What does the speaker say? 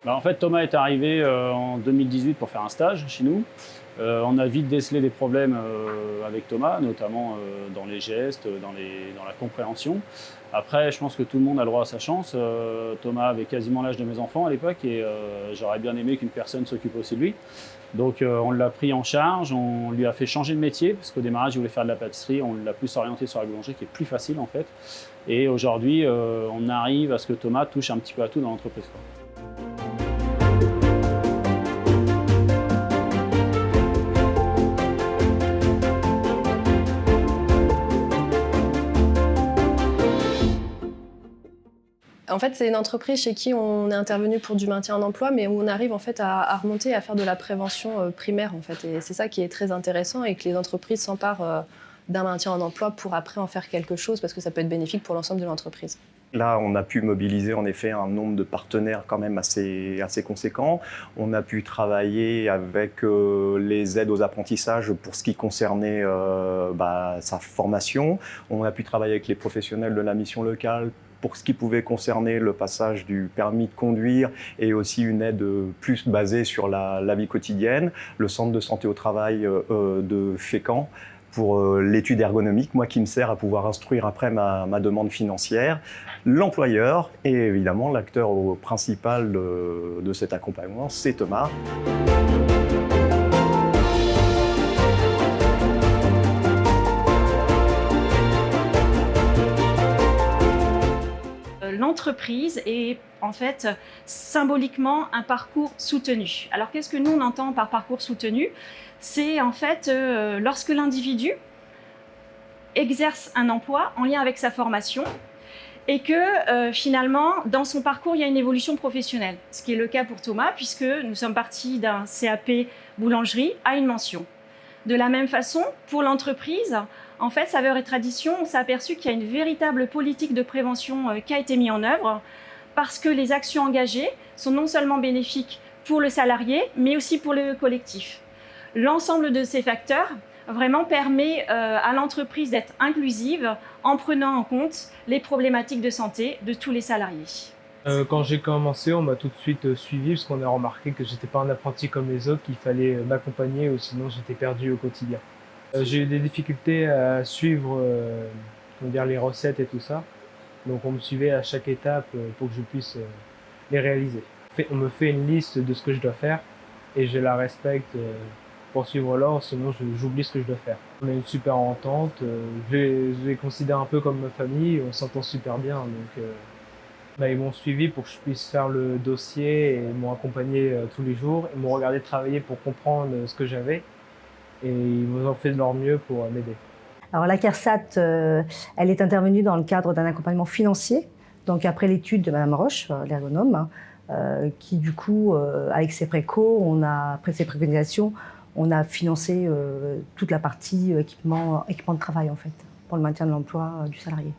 En fait, Thomas est arrivé en 2018 pour faire un stage chez nous. On a vite décelé des problèmes avec Thomas, notamment dans les gestes, dans la compréhension. Après, je pense que tout le monde a le droit à sa chance. Thomas avait quasiment l'âge de mes enfants à l'époque et j'aurais bien aimé qu'une personne s'occupe aussi de lui. Donc on l'a pris en charge, on lui a fait changer de métier parce qu'au démarrage il voulait faire de la pâtisserie, on l'a plus orienté sur la boulangerie qui est plus facile en fait. Et aujourd'hui on arrive à ce que Thomas touche un petit peu à tout dans l'entreprise. En fait, c'est une entreprise chez qui on est intervenu pour du maintien en emploi, mais où on arrive en fait à remonter, à faire de la prévention primaire en fait. Et c'est ça qui est très intéressant et que les entreprises s'emparent d'un maintien en emploi pour après en faire quelque chose parce que ça peut être bénéfique pour l'ensemble de l'entreprise. Là, on a pu mobiliser en effet un nombre de partenaires quand même assez conséquent. On a pu travailler avec les aides aux apprentissages pour ce qui concernait sa formation. On a pu travailler avec les professionnels de la mission locale pour ce qui pouvait concerner le passage du permis de conduire et aussi une aide plus basée sur la vie quotidienne. Le centre de santé au travail de Fécamp pour l'étude ergonomique, moi qui me sert à pouvoir instruire après ma demande financière. L'employeur et évidemment l'acteur principal de cet accompagnement, c'est Thomas. L'entreprise est en fait symboliquement un parcours soutenu. Alors qu'est-ce que nous on entend par parcours soutenu? C'est en fait lorsque l'individu exerce un emploi en lien avec sa formation et que finalement dans son parcours il y a une évolution professionnelle. Ce qui est le cas pour Thomas puisque nous sommes partis d'un CAP boulangerie à une mention. De la même façon, pour l'entreprise, en fait, Saveurs et Traditions, on s'est aperçu qu'il y a une véritable politique de prévention qui a été mise en œuvre parce que les actions engagées sont non seulement bénéfiques pour le salarié, mais aussi pour le collectif. L'ensemble de ces facteurs vraiment permet à l'entreprise d'être inclusive en prenant en compte les problématiques de santé de tous les salariés. Quand j'ai commencé, on m'a tout de suite suivi parce qu'on a remarqué que j'étais pas un apprenti comme les autres, qu'il fallait m'accompagner ou sinon j'étais perdu au quotidien. J'ai eu des difficultés à suivre les recettes et tout ça, donc on me suivait à chaque étape pour que je puisse les réaliser. On me fait une liste de ce que je dois faire et je la respecte pour suivre l'ordre, sinon j'oublie ce que je dois faire. On a une super entente, je les considère un peu comme ma famille, on s'entend super bien. Donc, ils m'ont suivi pour que je puisse faire le dossier et m'ont accompagné tous les jours. Ils m'ont regardé travailler pour comprendre ce que j'avais et ils m'ont fait de leur mieux pour m'aider. Alors la CARSAT, elle est intervenue dans le cadre d'un accompagnement financier, donc après l'étude de Madame Roche, l'ergonome, qui du coup, avec ses précaux, après ses préconisations, on a financé toute la partie équipement de travail en fait, pour le maintien de l'emploi du salarié.